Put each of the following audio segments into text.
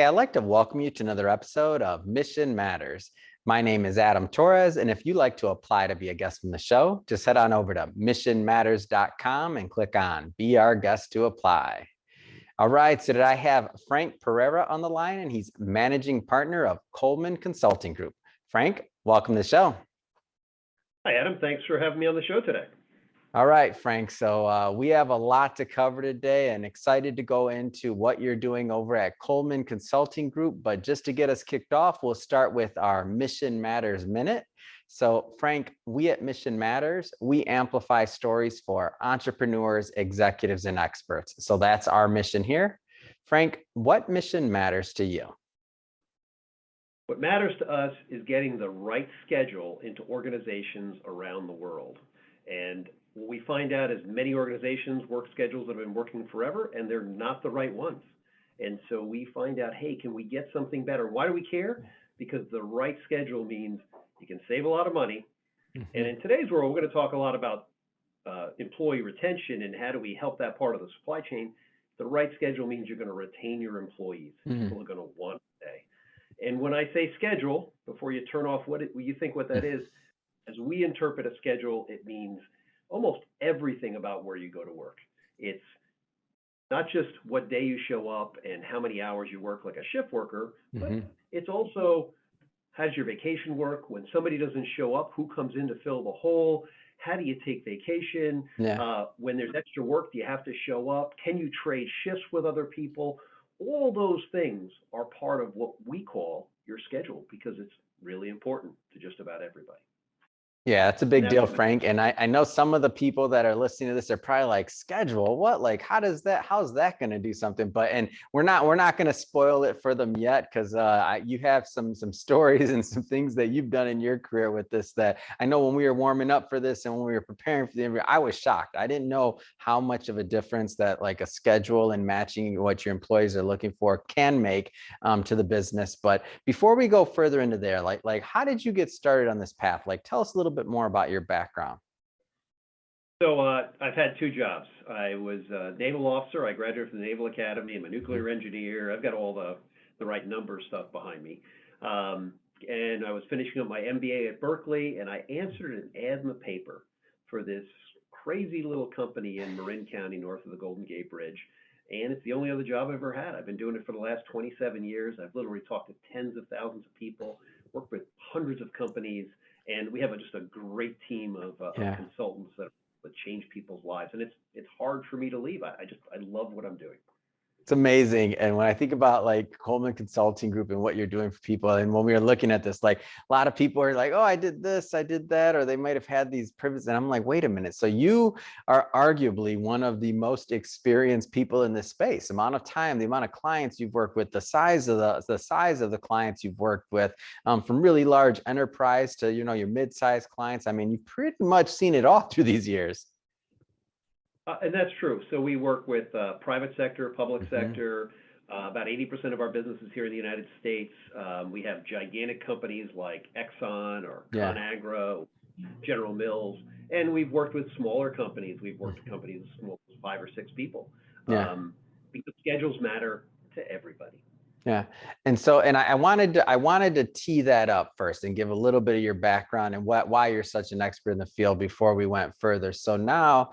Hey, I'd like to welcome you to another episode of Mission Matters. My name is Adam Torres, and if you'd like to apply to be a guest on the show, just head on over to missionmatters.com and click on Be Our Guest to apply. All right, so today I have Frank Pereira on the line, and he's managing partner of Coleman Consulting Group. Frank, welcome to the show. Hi, Adam. Thanks for having me on the show today. All right, Frank. So we have a lot to cover today and excited to go into what you're doing over at Coleman Consulting Group. But just to get us kicked off, we'll start with our Mission Matters Minute. So Frank, we at Mission Matters, we amplify stories for entrepreneurs, executives, and experts. So that's our mission here. Frank, what mission matters to you? What matters to us is getting the right schedule into organizations around the world. And what we find out is many organizations work schedules that have been working forever and they're not the right ones. And so we find out, hey, can we get something better? Why do we care? Because the right schedule means you can save a lot of money. And in today's world, we're going to talk a lot about employee retention and how do we help that part of the supply chain. The right schedule means you're going to retain your employees. People are going to want to stay. And when I say schedule, before you turn off what you think what that is, as we interpret a schedule, it means almost everything about where you go to work. It's not just what day you show up and how many hours you work like a shift worker, but it's also how does your vacation work? When somebody doesn't show up, who comes in to fill the hole? How do you take vacation? When there's extra work, do you have to show up? Can you trade shifts with other people? All those things are part of what we call your schedule because it's really important to just about everybody. Yeah, that's a big deal, Frank. And I know some of the people that are listening to this are probably like, schedule, what? Like, how's that going to do something? And we're not going to spoil it for them yet, because you have some stories and some things that you've done in your career with this that I know when we were warming up for this and when we were preparing for the interview, I was shocked. I didn't know how much of a difference that like a schedule and matching what your employees are looking for can make to the business. But before we go further into there, like how did you get started on this path? Like, tell us a little bit more about your background. So I've had two jobs. I was a naval officer. I graduated from the Naval Academy. I'm a nuclear engineer. I've got all the right number stuff behind me. And I was finishing up my MBA at Berkeley, and I answered an ad in the paper for this crazy little company in Marin County, north of the Golden Gate Bridge. And it's the only other job I've ever had. I've been doing it for the last 27 years. I've literally talked to tens of thousands of people, worked with hundreds of companies. And we have just a great team of consultants that change people's lives. And it's hard for me to leave. I love what I'm doing. It's amazing. And when I think about like Coleman Consulting Group and what you're doing for people, and when we were looking at this, like a lot of people are like, oh, I did this, I did that, or they might have had these privileges. And I'm like, wait a minute. So you are arguably one of the most experienced people in this space. Amount of time, the amount of clients you've worked with, the size of the clients you've worked with, from really large enterprise to, your mid-sized clients. I mean, you've pretty much seen it all through these years. And that's true. So we work with private sector, public sector. About 80% of our business is here in the United States. We have gigantic companies like Exxon or ConAgra, General Mills, and we've worked with smaller companies. We've worked with companies as small as 5 or 6 people. Because schedules matter to everybody. Yeah. And so, and I wanted to tee that up first and give a little bit of your background and why you're such an expert in the field before we went further. So now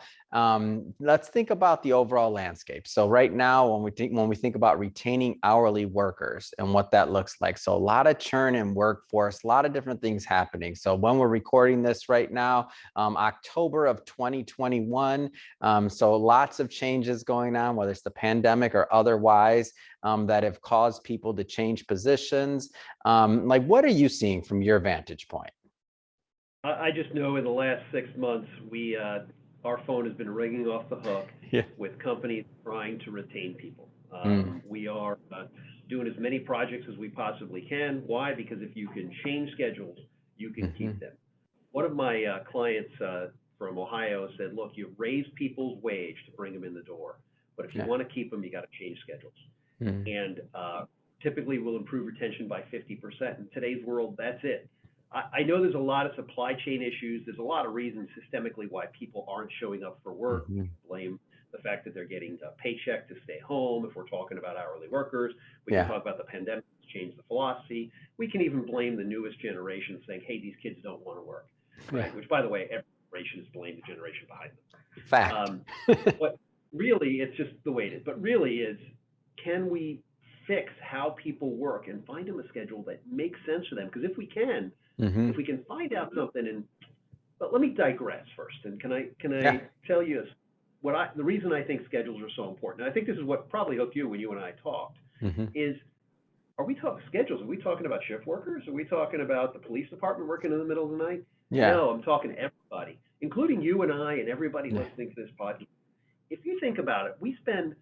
let's think about the overall landscape. So right now, when we think about retaining hourly workers and what that looks like. So a lot of churn in workforce, a lot of different things happening. So when we're recording this right now, October of 2021. So lots of changes going on, whether it's the pandemic or otherwise, that have caused people to change positions. Like, what are you seeing from your vantage point? I just know in the last 6 months, our phone has been ringing off the hook with companies trying to retain people. We are doing as many projects as we possibly can. Why? Because if you can change schedules, you can keep them. One of my clients from Ohio said, look, you raise people's wage to bring them in the door. But if you want to keep them, you got to change schedules. And typically we'll improve retention by 50%. In today's world, that's it. I know there's a lot of supply chain issues. There's a lot of reasons systemically why people aren't showing up for work. We blame the fact that they're getting a paycheck to stay home. If we're talking about hourly workers, we can Yeah. talk about the pandemic that's changed the philosophy. We can even blame the newest generation, saying, hey, these kids don't want to work, Yeah. right? Which, by the way, every generation is blamed the generation behind them. Fact. But really, it's just the way it is. But really is, can we fix how people work and find them a schedule that makes sense for them? Because if we can, Hmm. if we can find out something, and but let me digress first. And can I Yeah. tell you the reason I think schedules are so important? And I think this is what probably hooked you when you and I talked. Hmm. Is are we talking schedules? Are we talking about shift workers? Are we talking about the police department working in the middle of the night? Yeah. No, I'm talking to everybody, including you and I and everybody Yeah. listening to this podcast. If you think about it, we spend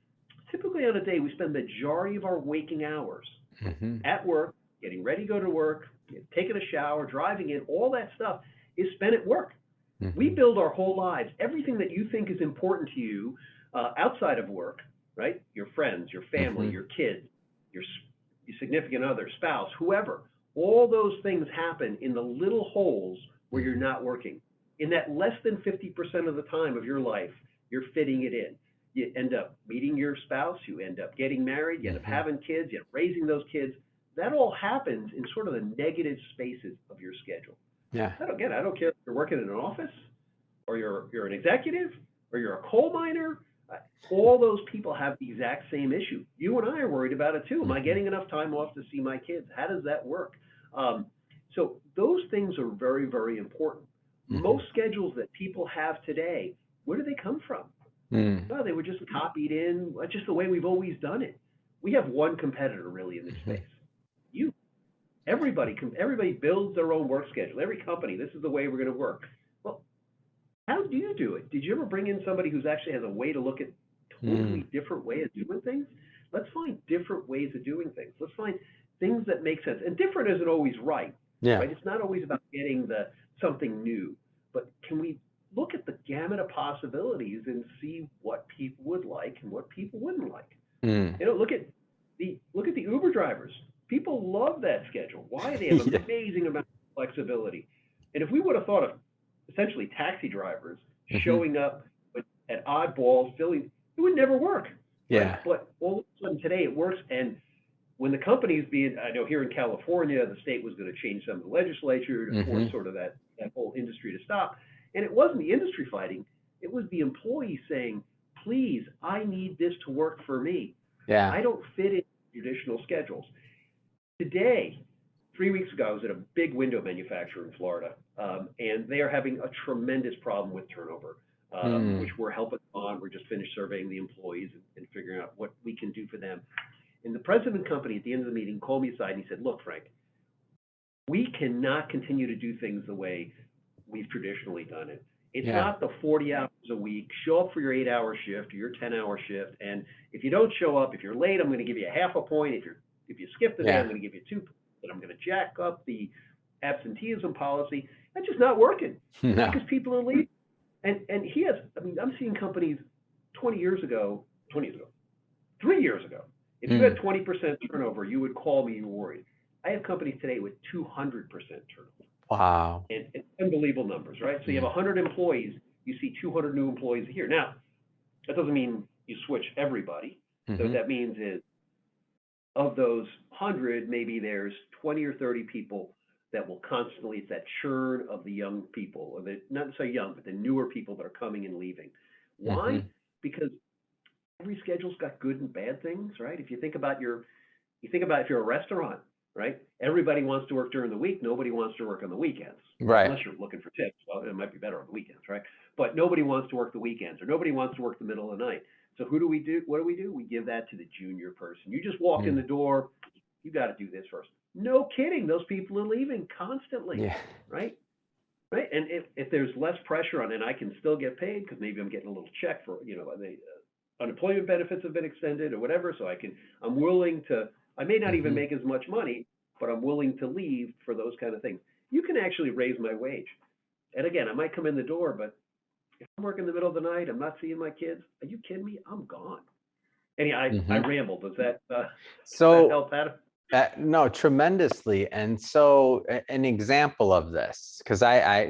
typically on a day, we spend the majority of our waking hours Hmm. at work, getting ready to go to work, taking a shower, driving in, all that stuff is spent at work. We Hmm. build our whole lives, everything that you think is important to you outside of work, right? Your friends, your family, Hmm. your kids, your significant other, spouse, whoever. All those things happen in the little holes where you're Hmm. not working. In that less than 50% of the time of your life, you're fitting it in. You end up meeting your spouse, you end up getting married, you end up Hmm. having kids, you end up raising those kids. That all happens in sort of the negative spaces of your schedule. Yeah. I don't care if you're working in an office or you're an executive or you're a coal miner. All those people have the exact same issue. You and I are worried about it too. Am I Hmm. getting enough time off to see my kids? How does that work? Um, so those things are very, very important. Hmm. Most schedules that people have today, where do they come from? Mm. No, they were just copied in, just the way we've always done it. We have one competitor really in this Hmm. space. You. Everybody builds their own work schedule. Every company, this is the way we're going to work. Well, how do you do it? Did you ever bring in somebody who's actually has a way to look at Mm. totally different way of doing things? Let's find different ways of doing things. Let's find things that make sense. And different isn't always right, Yeah. right? It's not always about getting the something new, but can we look at the gamut of possibilities and see what people would like and what people wouldn't like? Mm. You know, look at the Uber drivers. People love that schedule. Why? They have Yeah. amazing amount of flexibility. And if we would have thought of essentially taxi drivers Hmm. showing up at oddballs, filling, it would never work, right? Yeah. But all of a sudden today it works. And when the companies I know here in California, the state was going to change some of the legislature to force Hmm. sort of that whole industry to stop. And it wasn't the industry fighting, it was the employees saying, please, I need this to work for me. Yeah. I don't fit in traditional schedules. Today, 3 weeks ago, I was at a big window manufacturer in Florida, and they are having a tremendous problem with turnover, which Mm. we're helping on. We're just finished surveying the employees and figuring out what we can do for them. And the president of the company at the end of the meeting called me aside and he said, look, Frank, we cannot continue to do things the way we've traditionally done it. It's Yeah. not the 40 hours a week. Show up for your 8-hour shift or your 10-hour shift. And if you don't show up, if you're late, I'm going to give you a half a point. If you skip the day, I'm Yeah. going to give you 2 points. And I'm going to jack up the absenteeism policy. That's just not working No. because people are leaving. And he has, I mean, I'm seeing companies 20 years ago, 3 years ago. If you had Mm. 20% turnover, you would call me, you were worried. I have companies today with 200% turnover. Wow. And it's unbelievable numbers, right? So you have Mm. 100 employees, you see 200 new employees a year. Now, that doesn't mean you switch everybody. So what Hmm. that means is of those 100, maybe there's 20 or 30 people that will constantly, it's that churn of the young people, or the, not so young, but the newer people that are coming and leaving. Why? Hmm. Because every schedule's got good and bad things, right? If you think about if you're a restaurant, right? Everybody wants to work during the week. Nobody wants to work on the weekends, right? Right. Unless you're looking for tips. Well, it might be better on the weekends, right? But nobody wants to work the weekends or nobody wants to work the middle of the night. So who do we do? What do? We give that to the junior person. You just walk in Mm. the door. You got to do this first. No kidding. Those people are leaving constantly, Yeah. right? Right. And if there's less pressure on it, and I can still get paid because maybe I'm getting a little check for, the unemployment benefits have been extended or whatever. So I'm willing to, I may not even Hmm. make as much money, but I'm willing to leave for those kind of things. You can actually raise my wage. And again, I might come in the door, but if I'm working in the middle of the night, I'm not seeing my kids. Are you kidding me? I'm gone. Anyhow, I Hmm. rambled. Does that So help, Adam? No, tremendously. And so an example of this, because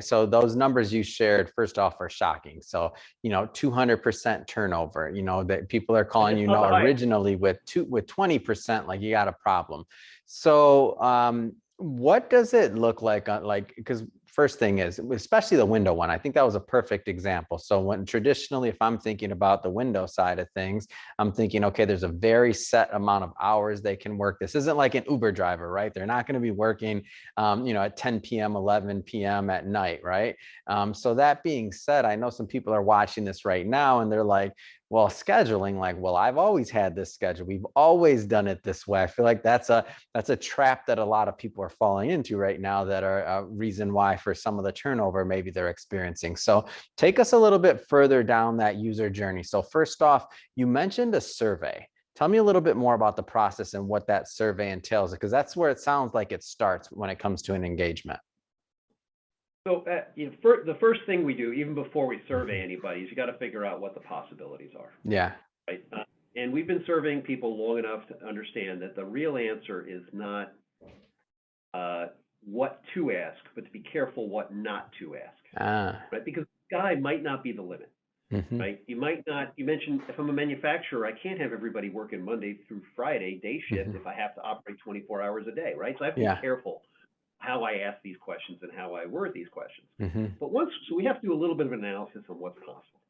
so those numbers you shared, first off, are shocking. So, 200% turnover, that people are calling, It's not the highest. originally with 20%, like you got a problem. So, what does it look like because first thing is, especially the window one, I think that was a perfect example. So when traditionally, if I'm thinking about the window side of things, I'm thinking, okay, there's a very set amount of hours they can work. This isn't like an Uber driver, right? They're not going to be working, at 10 p.m., 11 p.m. at night, right? So that being said, I know some people are watching this right now and they're like, well, scheduling, like, well, I've always had this schedule. We've always done it this way. I feel like that's a trap that a lot of people are falling into right now, that are a reason why for some of the turnover maybe they're experiencing. So take us a little bit further down that user journey. So first off, you mentioned a survey. Tell me a little bit more about the process and what that survey entails, because that's where it sounds like it starts when it comes to an engagement. So the first thing we do, even before we survey anybody, is you got to figure out what the possibilities are, Yeah. right? And we've been surveying people long enough to understand that the real answer is not what to ask, but to be careful what not to ask, right? Because the sky might not be the limit, right? You might not. You mentioned, if I'm a manufacturer, I can't have everybody working Monday through Friday day shift if I have to operate 24 hours a day, right? So I have to be Yeah. careful how I ask these questions and how I word these questions. Mm-hmm. But so we have to do a little bit of analysis on what's possible.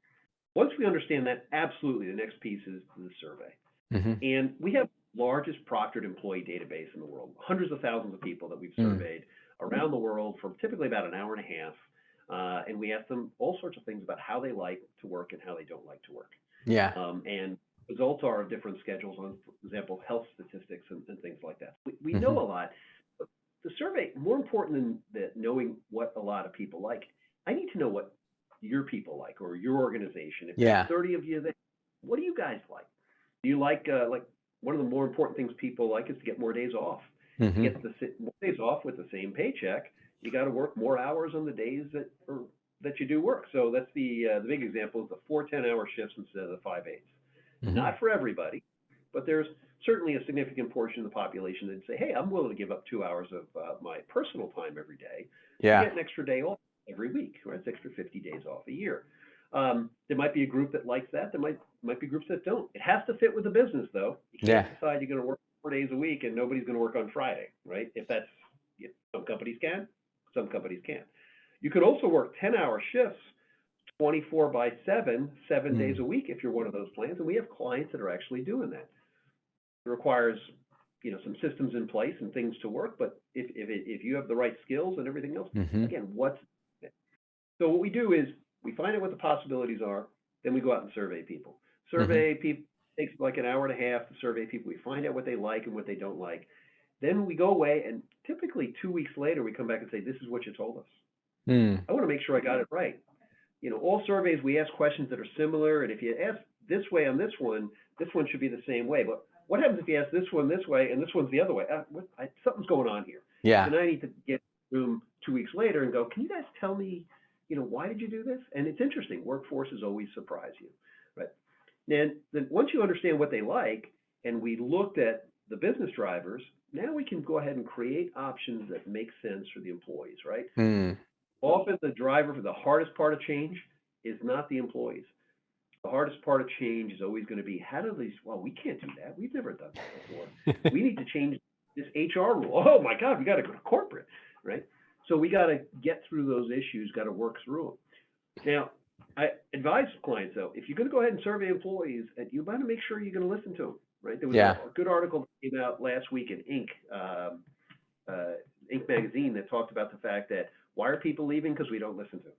Once we understand that, absolutely, the next piece is the survey. Mm-hmm. And we have the largest proctored employee database in the world, hundreds of thousands of people that we've surveyed around the world for typically about an hour and a half. And we ask them all sorts of things about how they like to work and how they don't like to work. Yeah. And results are different schedules on, for example, health statistics and things like that. We Mm-hmm. know a lot. But the survey, more important than knowing what a lot of people like, I need to know what your people like, or your organization. If there's Yeah. 30 of you, what do you guys like? Do you like one of the more important things people like is to get more days off. To Mm-hmm. get more days off with the same paycheck, you got to work more hours on the days that you do work. So that's the big example is the 4 10-hour shifts instead of the 5/8. Mm-hmm. Not for everybody, but there's certainly a significant portion of the population that say, hey, I'm willing to give up 2 hours of my personal time every day to Yeah. get an extra day off every week, right? It's extra 50 days off a year. There might be a group that likes that. There might be groups that don't. It has to fit with the business, though. You Yeah. can't decide you're going to work 4 days a week and nobody's going to work on Friday, right? If that's some companies can, some companies can't. You could also work 10-hour shifts, 24 by 7, 7 days a week if you're one of those plans, and we have clients that are actually doing that. It requires some systems in place and things to work, but if you have the right skills and everything else, Mm-hmm. again, so what we do is we find out what the possibilities are, then we go out and survey people. Survey people takes like an hour and a half to survey people. We find out what they like and what they don't like. Then we go away, and typically 2 weeks later, we come back and say, "This is what you told us. Mm. I want to make sure I got it right." All surveys we ask questions that are similar, and if you ask this way on this one should be the same way. But what happens if you ask this one this way and this one's the other way? Something's going on here. Yeah. So now I need to get room 2 weeks later and go, can you guys tell me, why did you do this? And it's interesting. Workforces always surprise you, right? And then once you understand what they like, and we looked at the business drivers, now we can go ahead and create options that make sense for the employees, right? Mm. Often the driver for the hardest part of change is not the employees. The hardest part of change is always going to be, well, we can't do that. We've never done that before. We need to change this HR rule. Oh my God, we got to go to corporate, right? So we got to get through those issues, got to work through them. Now, I advise clients, though, if you're going to go ahead and survey employees, you better make sure you're going to listen to them, right? There was Yeah. a good article that came out last week in Inc. Inc. magazine that talked about the fact that why are people leaving? Because we don't listen to them.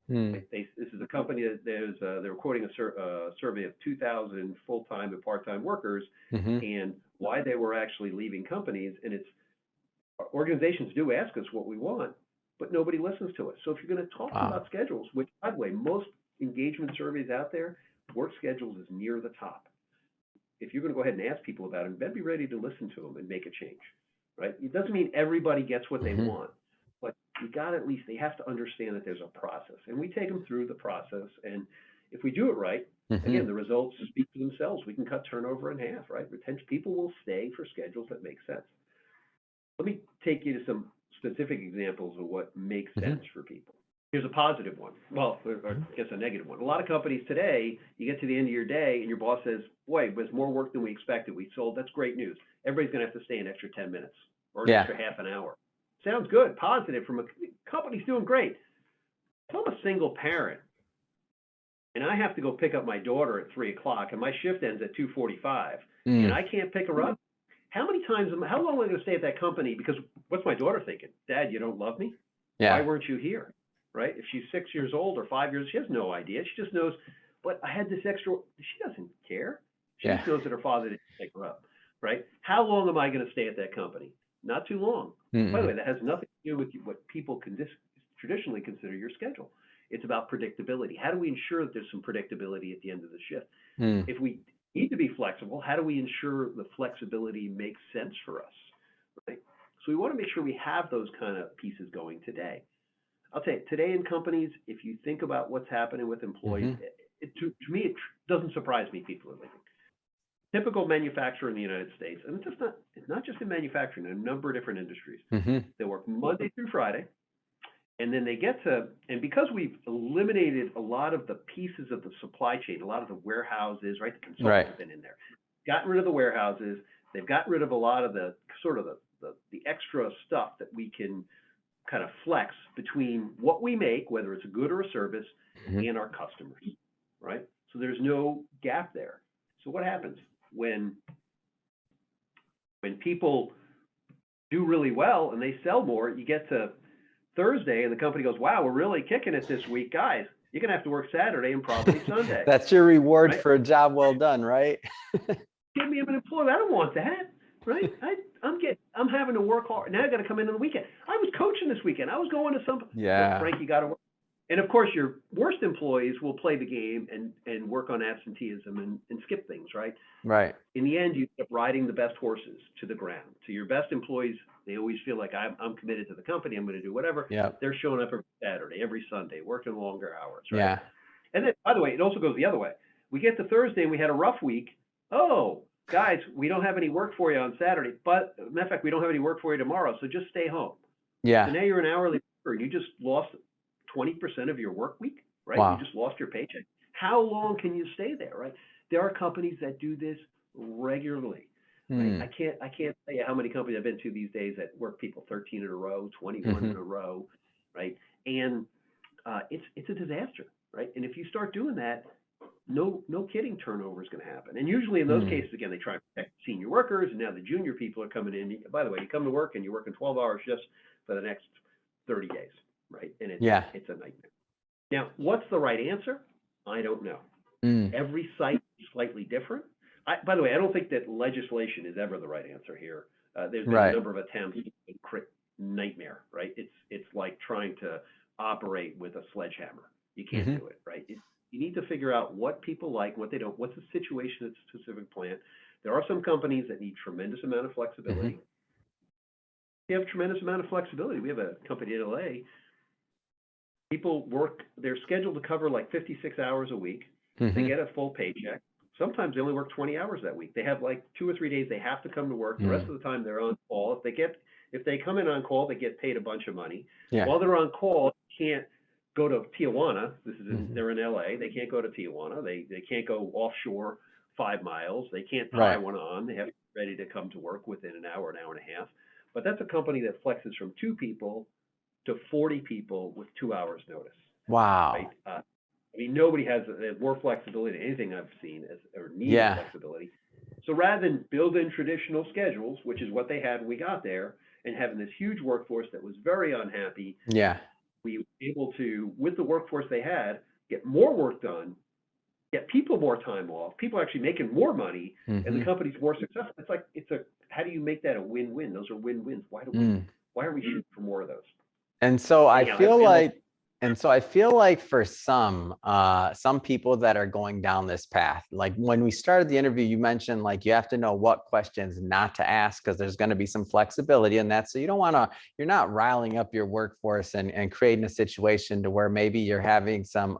Mm. This is a company that they were quoting a survey of 2,000 full-time and part-time workers, Mm-hmm. and why they were actually leaving companies. And it's organizations do ask us what we want, but nobody listens to us. So if you're going to talk about schedules, which, by the way, most engagement surveys out there, work schedules is near the top. If you're going to go ahead and ask people about it, you better be ready to listen to them and make a change, right? It doesn't mean everybody gets what they want, but you got at least, they have to understand that there's a process, and we take them through the process. And if we do it right, again, the results speak for themselves. We can cut turnover in half, right? Retention, people will stay for schedules that make sense. let me take you to some specific examples of what makes Mhm. sense for people. Here's a positive one. Well, or I guess a negative one. A lot of companies today, you get to the end of your day and your boss says, boy, it was more work than we expected. We sold, that's great news. Everybody's going to have to stay an extra 10 minutes or an Yeah. extra half an hour. Sounds good, positive from a company's doing great. If I'm a single parent and I have to go pick up my daughter at 3 o'clock and my shift ends at 2:45 and I can't pick her up, how long am I going to stay at that company? Because what's my daughter thinking? Dad, you don't love me? Why Yeah. weren't you here? Right? If she's 6 years old or 5 years, she has no idea. She just knows, but I had this extra, she doesn't care. She Yeah. just knows that her father didn't pick her up. Right? How long am I going to stay at that company? Not too long. By the way, that has nothing to do with what people can traditionally consider your schedule. It's about predictability. How do we ensure that there's some predictability at the end of the shift? Mm. If we need to be flexible, how do we ensure the flexibility makes sense for us? Right? So we want to make sure we have those kind of pieces going today. I'll tell you, today in companies, if you think about what's happening with employees, to me, it doesn't surprise me people are leaving. Typical manufacturer in the United States, and it's not just in manufacturing, in a number of different industries. They work Monday through Friday, and then they get to, and because we've eliminated a lot of the pieces of the supply chain, a lot of the warehouses, right? The consultants have been in there, gotten rid of the warehouses. They've gotten rid of a lot of the sort of the extra stuff that we can kind of flex between what we make, whether it's a good or a service, and our customers, right? So there's no gap there. So what happens when people do really well and they sell more? You get to Thursday and the company goes, wow, we're really kicking it this week, guys. You're gonna have to work Saturday and probably Sunday. That's your reward, right? for a job well done, right? Give me an employee. I don't want that, right? I'm having to work hard. Now I got to come in on the weekend. I was coaching this weekend. I was going to some. Yeah. Frank, you got to work. And of course, your worst employees will play the game and work on absenteeism and skip things, right? Right. In the end, you end up riding the best horses to the ground. So your best employees, they always feel like I'm committed to the company. I'm going to do whatever. Yeah. They're showing up every Saturday, every Sunday, working longer hours, right? Yeah. And then, by the way, it also goes the other way. We get to Thursday and we had a rough week. Oh, guys, we don't have any work for you on Saturday, but matter of fact, we don't have any work for you tomorrow, so just stay home. Yeah. So now you're an hourly worker and you just lost 20% of your work week, right? Wow. You just lost your paycheck. How long can you stay there, right? There are companies that do this regularly. Right? I can't tell you how many companies I've been to these days that work people 13 in a row, 21 in a row, right? And it's a disaster, right? And if you start doing that, no kidding, turnover is going to happen. And usually in those cases, again, they try to protect senior workers, and now the junior people are coming in. By the way, you come to work and you're working 12-hour shifts for the next 30 days, right? And it's a nightmare. Now, what's the right answer? I don't know. Every site is slightly different. By the way, I don't think that legislation is ever the right answer here. There's been a number of attempts to create nightmare, right? It's like trying to operate with a sledgehammer. You can't do it, right? You need to figure out what people like, what they don't, what's the situation at a specific plant. There are some companies that need tremendous amount of flexibility. They have a tremendous amount of flexibility. We have a company in LA. People work, they're scheduled to cover like 56 hours a week. They get a full paycheck. Sometimes they only work 20 hours that week. They have like 2 or 3 days they have to come to work. The rest of the time they're on call. If they come in on call, they get paid a bunch of money. While they're on call, they can't go to Tijuana. They're in LA. They can't go to Tijuana. They can't go offshore 5 miles. They can't tie one on. They have to be ready to come to work within an hour and a half. But that's a company that flexes from 2 people to 40 people with 2 hours notice. Wow. Right? I mean, nobody has more flexibility than anything I've seen or needs flexibility. So rather than build in traditional schedules, which is what they had when we got there, and having this huge workforce that was very unhappy, we were able to, with the workforce they had, get more work done, get people more time off, people actually making more money, and the company's more successful. It's like, how do you make that a win-win? Those are win-wins. Why are we shooting for more of those? And so I feel like And so I feel like for some people that are going down this path, like when we started the interview, you mentioned like you have to know what questions not to ask because there's going to be some flexibility in that. So you don't want to, you're not riling up your workforce and creating a situation to where maybe you're having some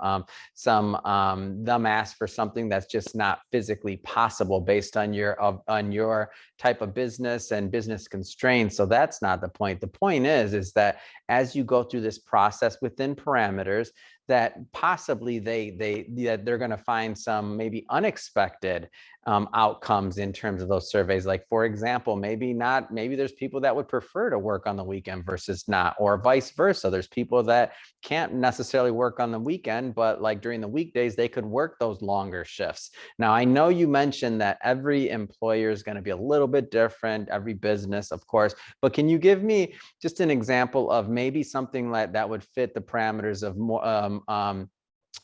them ask for something that's just not physically possible based on your type of business and business constraints. So that's not the point. The point is that as you go through this process within parameters, that possibly they're going to find some maybe unexpected outcomes in terms of those surveys. Like for example, maybe there's people that would prefer to work on the weekend versus not, or vice versa. There's people that can't necessarily work on the weekend, but like during the weekdays, they could work those longer shifts. Now, I know you mentioned that every employer is going to be a little bit different, every business, of course, but can you give me just an example of maybe something like that would fit the parameters of more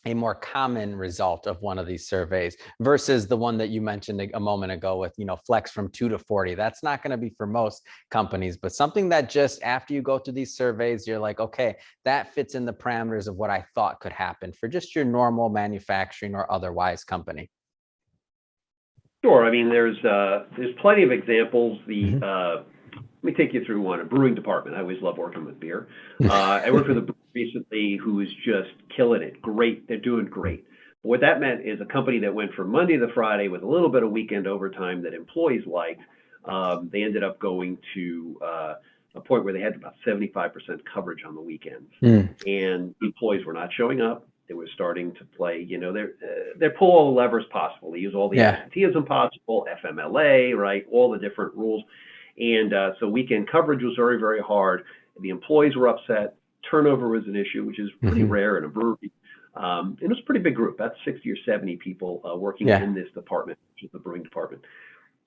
a more common result of one of these surveys versus the one that you mentioned a moment ago with, flex from 2 to 40. That's not going to be for most companies, but something that just after you go through these surveys, you're like, okay, that fits in the parameters of what I thought could happen for just your normal manufacturing or otherwise company. Sure. I mean, there's plenty of examples. Let me take you through one. A brewing department. I always love working with beer. I worked with a brewer recently who was just killing it. Great. They're doing great. But what that meant is a company that went from Monday to Friday with a little bit of weekend overtime that employees liked. They ended up going to a point where they had about 75% coverage on the weekends. And employees were not showing up. They were starting to play, they pull all the levers possible. They use all the absenteeism possible, FMLA, right? All the different rules. And so weekend coverage was very, very hard. The employees were upset. Turnover was an issue, which is pretty rare in a brewery. And it was a pretty big group, about 60 or 70 people working in this department, which is the brewing department.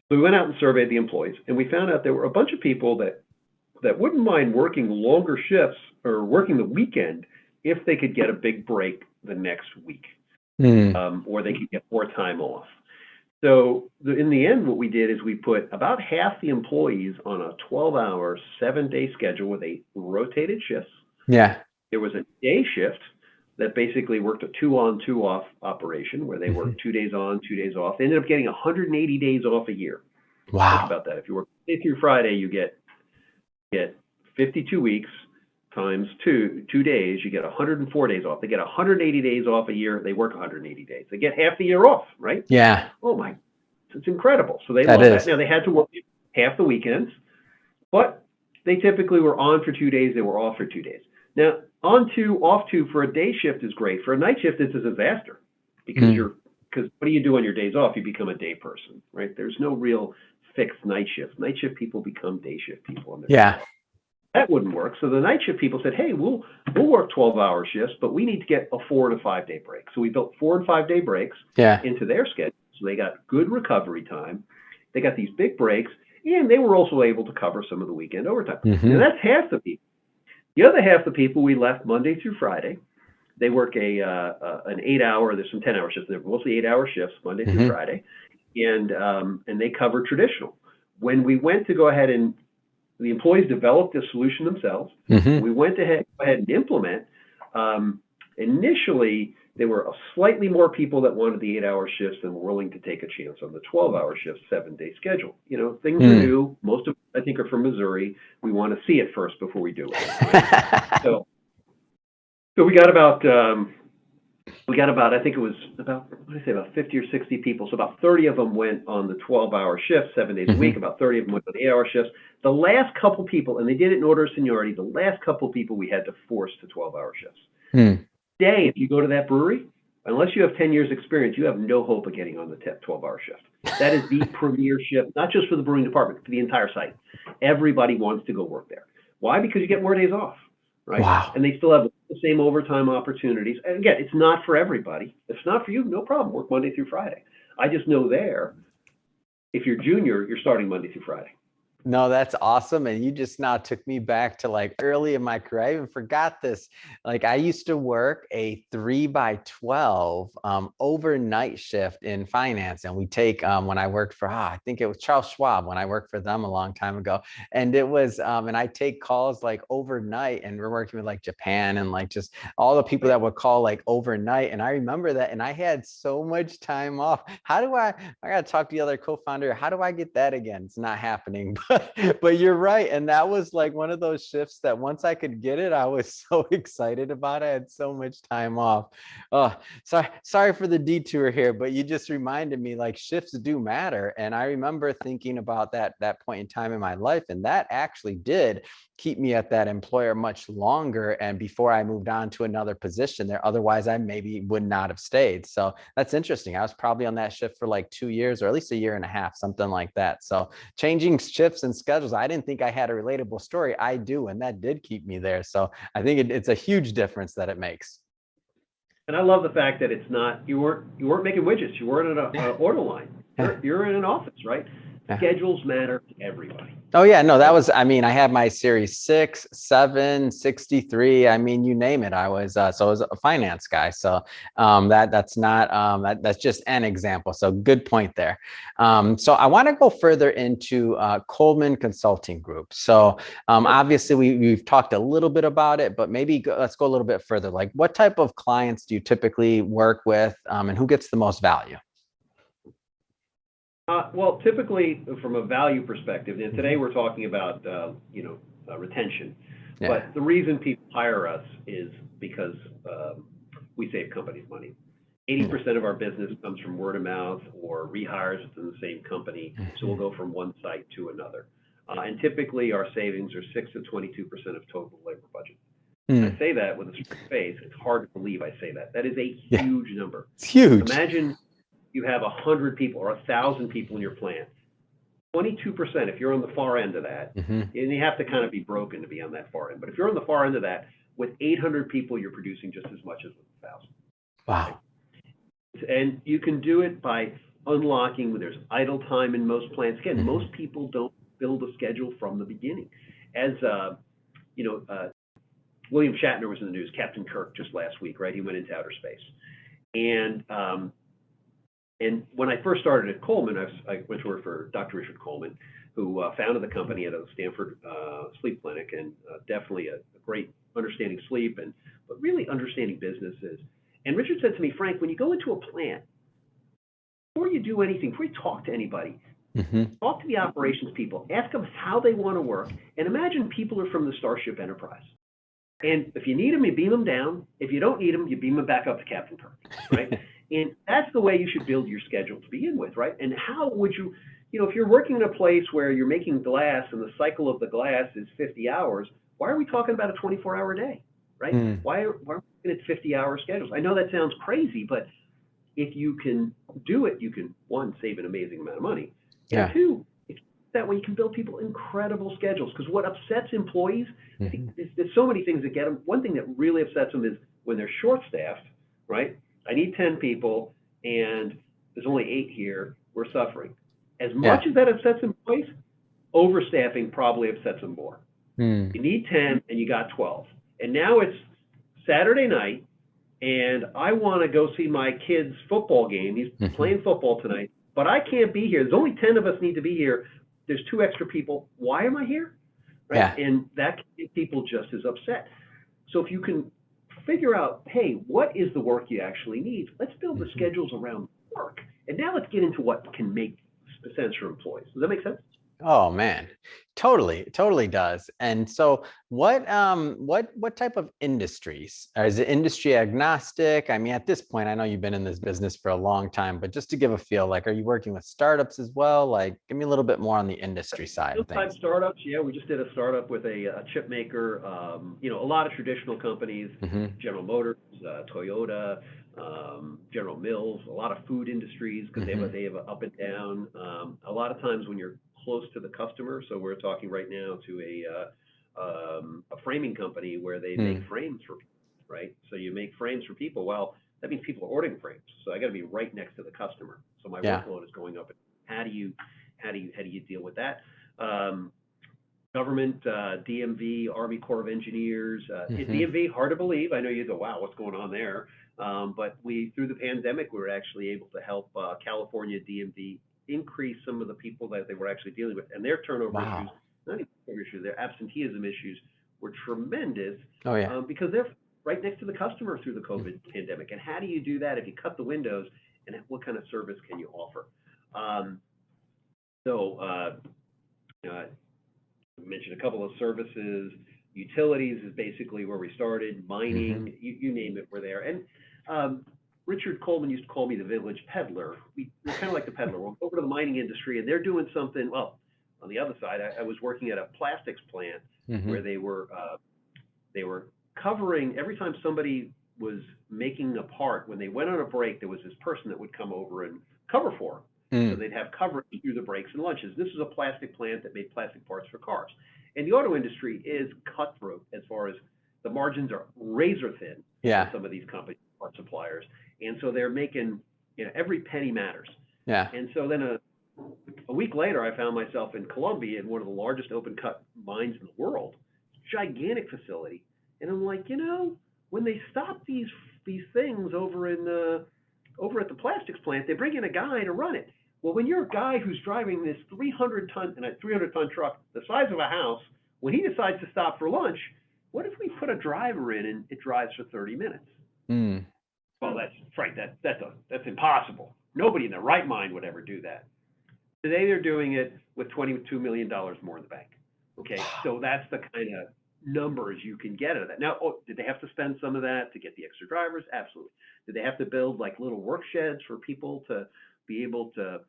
So we went out and surveyed the employees, and we found out there were a bunch of people that wouldn't mind working longer shifts or working the weekend if they could get a big break the next week, or they could get more time off. So in the end, what we did is we put about half the employees on a 12-hour, 7-day schedule with 8 rotated shifts. Yeah. There was a day shift that basically worked a 2-on, 2-off operation where they worked 2 days on, 2 days off. They ended up getting 180 days off a year. Wow. Think about that. If you work Monday through Friday, you get 52 weeks times 2 days, you get 104 days off. They get 180 days off a year. They work 180 days. They get half the year off, right? Yeah. Oh my, it's incredible. So they love that. Now they had to work half the weekends, but they typically were on for 2 days. They were off for 2 days. Now on 2, off 2 for a day shift is great. For a night shift, it's a disaster because because what do you do on your days off? You become a day person, right? There's no real fixed night shift. Night shift people become day shift people on their days off. That wouldn't work. So the night shift people said, hey, we'll work 12-hour shifts, but we need to get a 4 to 5 day break. So we built 4 and 5 day breaks into their schedule. So they got good recovery time. They got these big breaks, and they were also able to cover some of the weekend overtime. Now that's half the people. The other half of the people we left Monday through Friday. They work an 8-hour. There's some 10-hour shifts. They're mostly 8-hour shifts Monday through Friday, and they cover traditional. When we went to go ahead and the employees developed the solution themselves. We went ahead and implement. Initially, there were slightly more people that wanted the 8-hour shifts than were willing to take a chance on the 12-hour shift, 7-day schedule. Things are new. Most of I think are from Missouri. We want to see it first before we do it. Right? so we got about. I think it was about 50 or 60 people. So about 30 of them went on the 12-hour shift, 7 days a week. About 30 of them went on the 8-hour shifts. The last couple people, and they did it in order of seniority, the last couple people we had to force to 12-hour shifts. Today, if you go to that brewery, unless you have 10 years experience, you have no hope of getting on the 12-hour shift. That is the premier shift, not just for the brewing department, for the entire site. Everybody wants to go work there. Why? Because you get more days off. Right? Wow. And they still have the same overtime opportunities. And again, it's not for everybody. If it's not for you, no problem. Work Monday through Friday. I just know if you're junior, you're starting Monday through Friday. No, that's awesome. And you just now took me back to like early in my career. I even forgot this. Like I used to work a 3 by 12 overnight shift in finance. And we take when I worked for I think it was Charles Schwab when I worked for them a long time ago. And it was and I take calls like overnight, and we're working with like Japan and like just all the people that would call like overnight. And I remember that, and I had so much time off. How do I gotta talk to the other co-founder. How do I get that again? It's not happening. But you're right. And that was like one of those shifts that once I could get it, I was so excited about it. I had so much time off. Oh, sorry for the detour here, but you just reminded me like shifts do matter. And I remember thinking about that point in time in my life, and that actually did keep me at that employer much longer. And before I moved on to another position there, otherwise I maybe would not have stayed. So that's interesting. I was probably on that shift for like 2 years, or at least a year and a half, something like that. So changing shifts and schedules, I didn't think I had a relatable story. I do, and that did keep me there. So I think it's a huge difference that it makes. And I love the fact that it's not, you weren't making widgets. You weren't at an order line. You're in an office, right? Schedules matter to everybody. Oh yeah, no, that was, I mean, I had my series 6, 7, 63. I mean, you name it. I was so I was a finance guy. So that's not that's just an example. So good point there. So I want to go further into Coleman Consulting Group. So obviously we've talked a little bit about it, but maybe let's go a little bit further. Like what type of clients do you typically work with, and who gets the most value? Well, typically from a value perspective, and today we're talking about retention, Yeah. but the reason people hire us is because we save companies money. 80% of our business comes from word of mouth or rehires within the same company, so we'll go from one site to another. And typically our savings are 6 to 22% of total labor budget. I say that with a straight face. It's hard to believe I say that. That is a huge number. It's huge. Imagine you have 100 people or 1,000 people in your plant. 22%, if you're on the far end of that, and you have to kind of be broken to be on that far end, but if you're on the far end of that, with 800 people, you're producing just as much as with 1,000. Wow. And you can do it by unlocking when there's idle time in most plants. Again, most people don't build a schedule from the beginning. As William Shatner was in the news, Captain Kirk just last week, right? He went into outer space. And when I first started at Coleman, I went to work for Dr. Richard Coleman, who founded the company at a Stanford sleep clinic, and definitely a great understanding sleep, but really understanding businesses. And Richard said to me, Frank, when you go into a plant, before you do anything, before you talk to anybody, talk to the operations people, ask them how they want to work, and imagine people are from the Starship Enterprise. And if you need them, you beam them down. If you don't need them, you beam them back up to Captain Kirk, right? And that's the way you should build your schedule to begin with, right? And how would you, if you're working in a place where you're making glass and the cycle of the glass is 50 hours, why are we talking about a 24-hour day, right? Why are we looking at 50-hour schedules? I know that sounds crazy, but if you can do it, you can, one, save an amazing amount of money, and two, that way you can build people incredible schedules. Because what upsets employees, I think there's so many things that get them. One thing that really upsets them is when they're short-staffed, right? I need 10 people and there's only 8 here, we're suffering. As much as that upsets employees, overstaffing probably upsets them more. You need 10 and you got 12. And now it's Saturday night and I want to go see my kid's football game. He's playing football tonight, but I can't be here. There's only 10 of us need to be here. There's 2 extra people. Why am I here? Right? Yeah. And that can get people just as upset. So if you can figure out, hey, what is the work you actually need? Let's build the schedules around work. And now let's get into what can make sense for employees. Does that make sense? Oh man, totally does. And so what type of industries? Is it industry agnostic? I mean, at this point, I know you've been in this business for a long time, but just to give a feel, like, are you working with startups as well? Like, give me a little bit more on the industry side of things. Startups, yeah, we just did a startup with a chip maker. A lot of traditional companies, General Motors, Toyota, General Mills, a lot of food industries because they have a up and down. A lot of times when you're close to the customer, so we're talking right now to a framing company where they make frames for people, right? So you make frames for people. Well, that means people are ordering frames. So I got to be right next to the customer. So my workload is going up. How do you deal with that? government, DMV, Army Corps of Engineers. Hmm. DMV, hard to believe. I know you go, wow, what's going on there? But through the pandemic, we were actually able to help California DMV increase some of the people that they were actually dealing with, and their turnover issues, Wow. not even turnover issues, their absenteeism issues were tremendous Oh yeah. because they're right next to the customer through the COVID pandemic. And how do you do that if you cut the windows? And what kind of service can you offer? Um, so, you know, I mentioned a couple of services. Utilities is basically where we started. Hmm. Mining, you name it, we're there. And Richard Coleman used to call me the village peddler. We're kind of like the peddler. We'll go over to the mining industry, and they're doing something. Well, on the other side, I was working at a plastics plant Hmm. where they were covering every time somebody was making a part. When they went on a break, there was this person that would come over and cover for them. So Mm. they'd have coverage through the breaks and lunches. This is a plastic plant that made plastic parts for cars. And the auto industry is cutthroat as far as the margins are razor thin on Yeah. some of these company part suppliers. And so they're making, every penny matters. Yeah. And so then a week later, I found myself in Colombia in one of the largest open cut mines in the world, gigantic facility. And I'm like, when they stop these things over at the plastics plant, they bring in a guy to run it. Well, when you're a guy who's driving this 300-ton truck the size of a house, when he decides to stop for lunch, what if we put a driver in and it drives for 30 minutes? Mm. Well, that's right. That's impossible. Nobody in their right mind would ever do that. Today they're doing it with $22 million more in the bank. Okay, so that's the kind of numbers you can get out of that. Now, did they have to spend some of that to get the extra drivers? Absolutely. Did they have to build like little work sheds for people to be able to,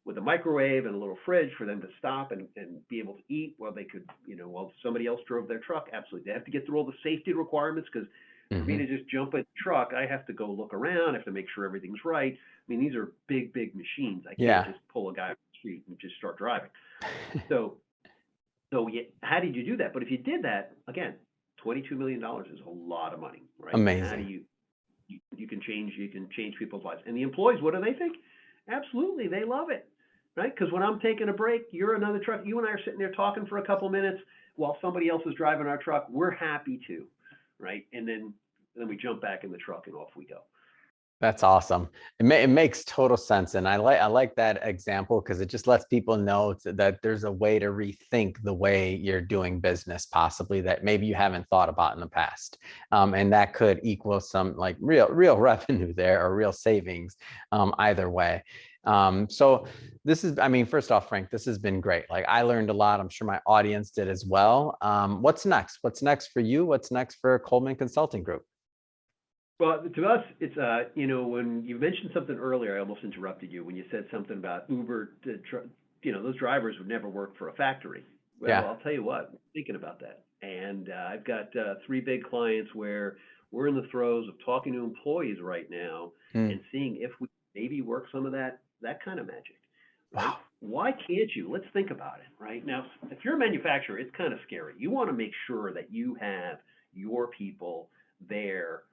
with a microwave and a little fridge for them to stop and be able to eat while they could, while somebody else drove their truck? Absolutely. They have to get through all the safety requirements because for me Hmm. to just jump in the truck, I have to go look around. I have to make sure everything's right. I mean, these are big, big machines. I can't Yeah. just pull a guy off the street and just start driving. So, how did you do that? But if you did that, again, $22 million is a lot of money, right? And how do Amazing. you can change people's lives. And the employees, what do they think? Absolutely, they love it, right? Because when I'm taking a break, you're another truck. You and I are sitting there talking for a couple minutes while somebody else is driving our truck. We're happy to, right? And then we jump back in the truck and off we go. That's awesome. It makes total sense, and I like that example because it just lets people know that there's a way to rethink the way you're doing business, possibly that maybe you haven't thought about in the past, and that could equal some like real revenue there or real savings, either way. So this is, I mean, first off, Frank, this has been great. Like I learned a lot. I'm sure my audience did as well. What's next? What's next for you? What's next for Coleman Consulting Group? Well, to us, it's when you mentioned something earlier, I almost interrupted you when you said something about Uber. Those drivers would never work for a factory. Well, Yeah. I'll tell you what, I'm thinking about that, and I've got 3 big clients where we're in the throes of talking to employees right now Mm. and seeing if we maybe work some of that kind of magic, right? Wow. Why can't you? Let's think about it, right? Now, if you're a manufacturer, it's kind of scary. You want to make sure that you have your people there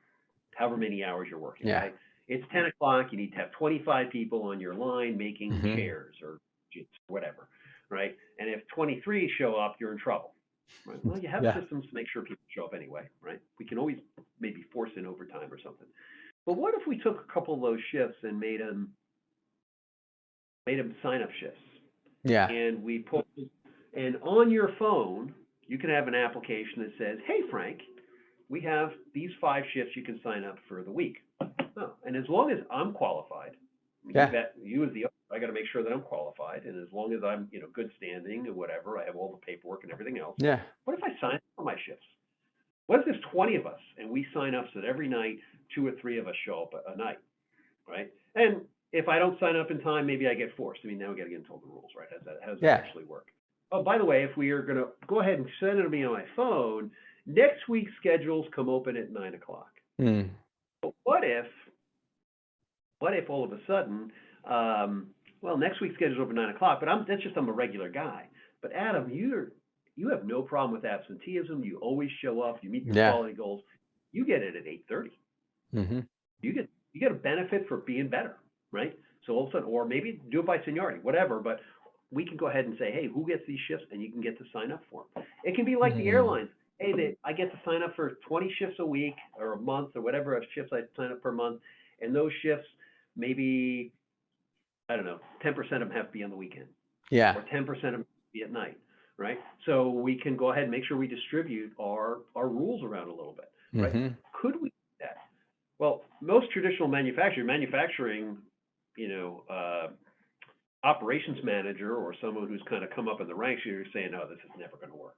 however many hours you're working, Yeah. right? It's 10 o'clock, you need to have 25 people on your line making Hmm. chairs or whatever, right? And if 23 show up, you're in trouble, right? Well, you have Yeah. systems to make sure people show up anyway, right? We can always maybe force in overtime or something. But what if we took a couple of those shifts and made them sign up shifts? Yeah. And and on your phone, you can have an application that says, "Hey, Frank, we have these 5 shifts you can sign up for the week." Oh, and as long as I'm qualified, Yeah. you as the owner, I got to make sure that I'm qualified, and as long as I'm good standing and whatever, I have all the paperwork and everything else. Yeah. What if I sign up for my shifts? What if there's 20 of us and we sign up so that every night 2 or 3 of us show up a night, right? And if I don't sign up in time, maybe I get forced. I mean, now we got to get into all the rules, right? How does that Yeah. actually work? Oh, by the way, if we are going to go ahead and send it to me on my phone, next week's schedules come open at 9 o'clock. Mm. But what if all of a sudden, well, next week's schedule's over 9 o'clock, but I'm a regular guy. But Adam, you have no problem with absenteeism. You always show up. You meet your Yeah. quality goals. You get it at 8:30. Hmm. You get a benefit for being better, right? So all of a sudden, or maybe do it by seniority, whatever. But we can go ahead and say, hey, who gets these shifts? And you can get to sign up for them. It can be like the Mm. airlines. Hey, I get to sign up for 20 shifts a week or a month or whatever shifts I sign up per month. And those shifts, maybe, I don't know, 10% of them have to be on the weekend Yeah. or 10% of them have to be at night, right? So we can go ahead and make sure we distribute our rules around a little bit, right? Hmm. Could we do that? Well, most traditional manufacturing, operations manager or someone who's kind of come up in the ranks, you're saying, no, this is never going to work.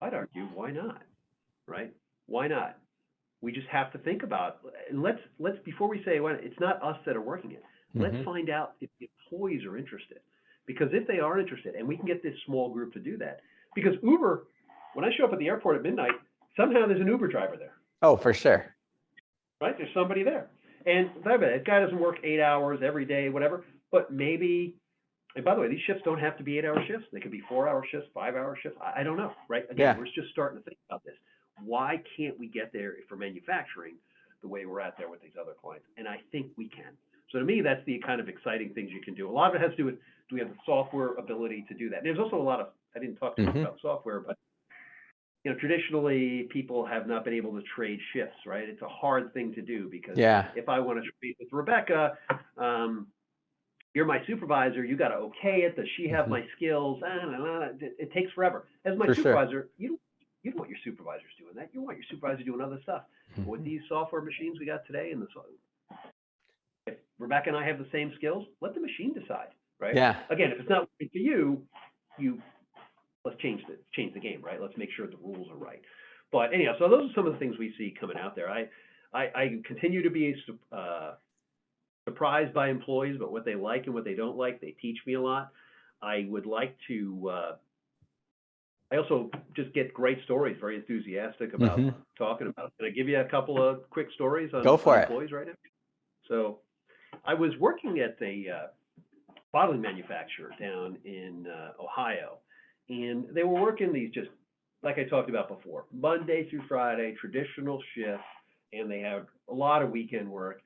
I'd argue, why not? Right? Why not? We just have to think about, and let's before we say, well, it's not us that are working it. Let's Hmm. find out if the employees are interested. Because if they are interested, and we can get this small group to do that, because Uber, when I show up at the airport at midnight, somehow there's an Uber driver there, Oh, for sure. right? There's somebody there. And that guy doesn't work 8 hours every day, whatever, but maybe, and by the way, these shifts don't have to be 8-hour shifts. They could be 4-hour shifts, 5-hour shifts. I don't know, right? Again, Yeah. we're just starting to think about this. Why can't we get there for manufacturing the way we're at there with these other clients? And I think we can. So to me, that's the kind of exciting things you can do. A lot of it has to do with, do we have the software ability to do that? And there's also a lot of, I didn't talk too much Hmm. about software, but traditionally people have not been able to trade shifts, right? It's a hard thing to do because Yeah. if I want to trade with Rebecca, you're my supervisor, you got to okay it. Does she have Hmm. my skills? It takes forever. As my For sure. supervisor, you don't want your supervisors doing that. You want your supervisor doing other stuff. But with Mhm. these software machines we got today, if Rebecca and I have the same skills, let the machine decide, right? Yeah. Again, if it's not working for you, let's change the game, right? Let's make sure the rules are right. But anyhow, so those are some of the things we see coming out there. I continue to be surprised by employees, but what they like and what they don't like. They teach me a lot. I would like to. I also just get great stories. Very enthusiastic about Hmm. talking about it. Can I give you a couple of quick stories Go on for it. employees right now? So, I was working at the bottling manufacturer down in Ohio, and they were working these just like I talked about before, Monday through Friday, traditional shifts, and they had a lot of weekend work.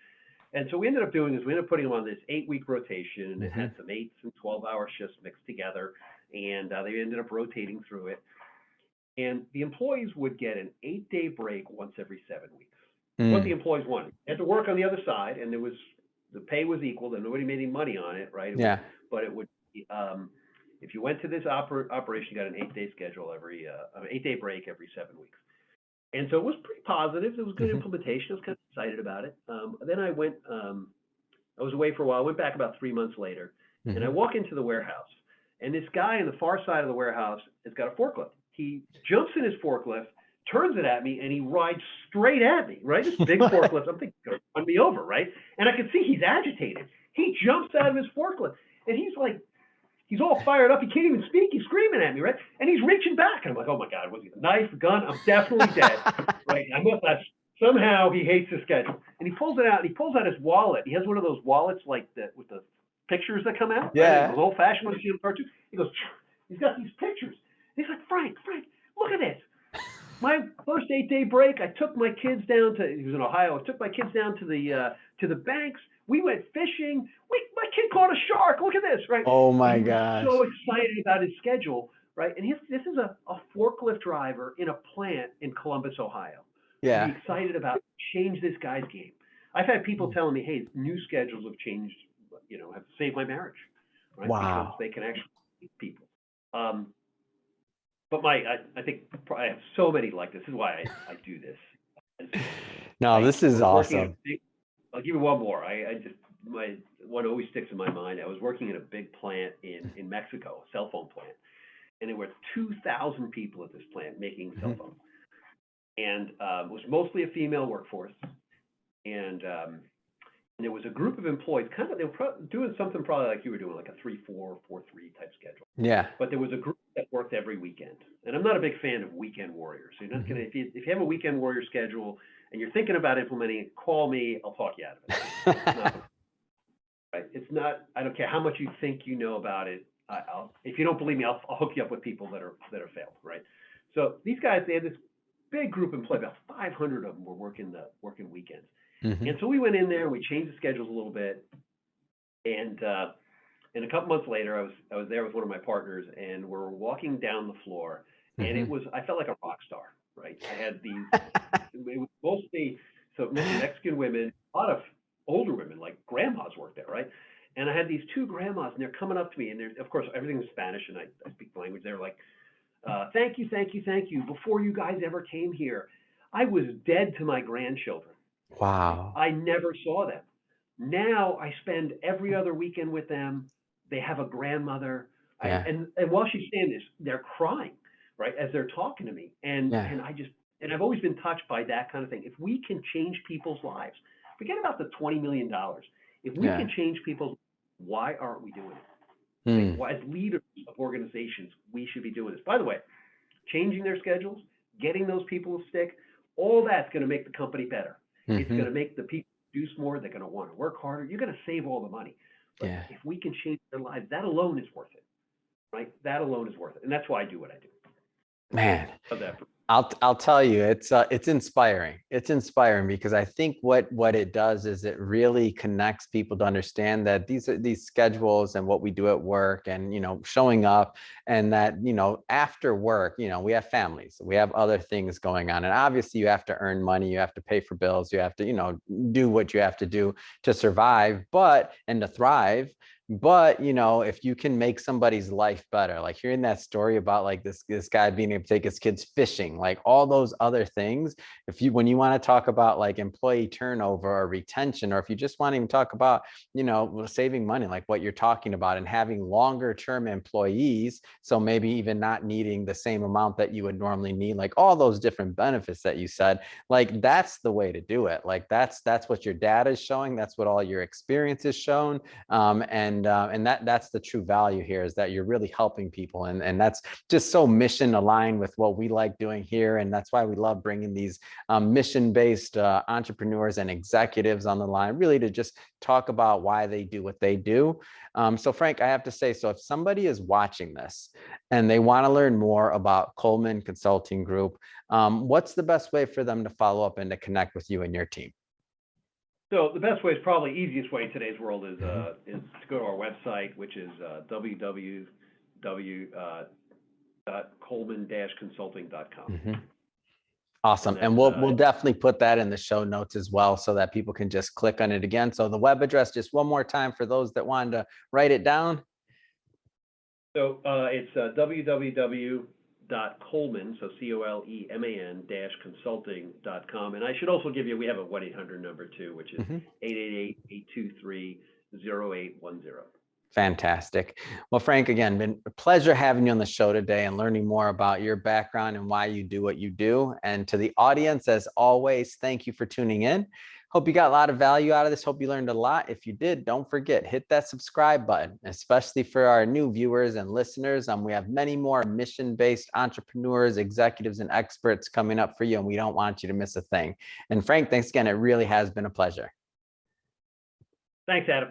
And so we ended up doing is we ended up putting them on this 8-week rotation, and it Hmm. had some 8 and 12-hour shifts mixed together, and they ended up rotating through it. And the employees would get an 8-day break once every 7 weeks. What the Mm. employees wanted. They had to work on the other side, and the pay was equal, and nobody made any money on it, right? Yeah. But it would be, if you went to this operation, you got an 8-day schedule an 8-day break every 7 weeks. And so it was pretty positive. It was good Hmm. implementation. I was kind of excited about it. Then I went, I was away for a while. I went back about 3 months later, and I Hmm. walk into the warehouse, and this guy in the far side of the warehouse has got a forklift. He jumps in his forklift, turns it at me, and he rides straight at me, right? This big forklift. I'm thinking, he's going to run me over, right? And I can see he's agitated. He jumps out of his forklift, and he's all fired up. He can't even speak. He's screaming at me, right? And he's reaching back. And I'm like, oh my God, was he a knife, a gun? I'm definitely dead, right? Somehow he hates the schedule. And he pulls it out, and he pulls out his wallet. He has one of those wallets with the pictures that come out, right? Yeah. Those old fashioned ones you see in cartoons. He goes, he's got these pictures. He's like, Frank, look at this. My first 8-day break, I took my kids down to, he was in Ohio, I took my kids down to the banks. We went fishing. My kid caught a shark. Look at this, right? Oh And my he was gosh. so excited about his schedule, right? And this is a forklift driver in a plant in Columbus, Ohio. To be Yeah. excited about change this guy's game. I've had people telling me, hey, new schedules have changed, have saved my marriage, right? Because Wow. they can actually meet people. But I think I have so many like this. This is why I do this. No, I this is was working at awesome. I'll give you one more. My one always sticks in my mind. I was working in a big plant in Mexico, a cell phone plant, and there were 2,000 people at this plant making cell Mhm. phones, and it was mostly a female workforce, and there was a group of employees. They were doing something probably like you were doing, like a 3-4, 4-3 type schedule. Yeah. But there was a group that worked every weekend, and I'm not a big fan of weekend warriors. So you're not gonna Mhm. if you have a weekend warrior schedule and you're thinking about implementing it, call me. I'll talk you out of it. It's not right. It's not. I don't care how much you think you know about it. If you don't believe me, I'll hook you up with people that are failed. Right. So these guys, they had this big group employee. About 500 of them were working weekends. Mhm. And so we went in there and we changed the schedules a little bit. And And a couple months later, I was there with one of my partners, and we're walking down the floor, and I felt like a rock star, right? I had these, it was mostly Mexican women, a lot of older women, like grandmas worked there, right? And I had these two grandmas, and they're coming up to me, and they're, of course, everything's Spanish, and I speak the language. They're like, thank you, thank you, thank you. Before you guys ever came here, I was dead to my grandchildren. Wow. I never saw them. Now I spend every other weekend with them. They have a grandmother. Yeah. And while she's saying this, they're crying, right, as they're talking to me. Yeah. And I've always been touched by that kind of thing. If we can change people's lives, forget about the $20 million. If we Yeah. can change people's, why aren't we doing it? Hmm. Like, as leaders of organizations, we should be doing this. By the way, changing their schedules, getting those people to stick, all that's going to make the company better. It's going to make the people produce more. They're going to want to work harder. You're going to save all the money. But Yeah. if we can change their lives, that alone is worth it, right? That alone is worth it. And that's why I do what I do. Man. How's that? I'll tell you, it's inspiring. It's inspiring because I think what it does is it really connects people to understand that these schedules and what we do at work, and showing up, and that after work, we have families, we have other things going on, and obviously you have to earn money, you have to pay for bills, you have to do what you have to do to survive, and to thrive. But if you can make somebody's life better, like hearing that story about like this guy being able to take his kids fishing, like all those other things, when you want to talk about like employee turnover or retention, or if you just want to even talk about saving money, like what you're talking about, and having longer term employees, so maybe even not needing the same amount that you would normally need, like all those different benefits that you said, like that's the way to do it. Like that's what your data is showing, that's what all your experience is shown, and that's the true value here, is that you're really helping people, and that's just so mission aligned with what we like doing here, and that's why we love bringing these mission-based entrepreneurs and executives on the line, really to just talk about why they do what they do. So Frank, I have to say, so if somebody is watching this and they want to learn more about Coleman Consulting Group, what's the best way for them to follow up and to connect with you and your team? So the best way, is probably easiest way in today's world, is to go to our website, which is www.coleman-consulting.com. Awesome. And we'll definitely put that in the show notes as well, so that people can just click on it again. So the web address, just one more time for those that wanted to write it down. So it's www.coleman, so COLEMAN-consulting.com. And I should also give you, we have a 1-800 number too, which is 888-823-0810. Fantastic. Well, Frank, again, been a pleasure having you on the show today and learning more about your background and why you do what you do. And to the audience, as always, thank you for tuning in. Hope you got a lot of value out of this. Hope you learned a lot. If you did, don't forget, hit that subscribe button, especially for our new viewers and listeners. We have many more mission-based entrepreneurs, executives, and experts coming up for you, and we don't want you to miss a thing. And Frank, thanks again. It really has been a pleasure. Thanks, Adam.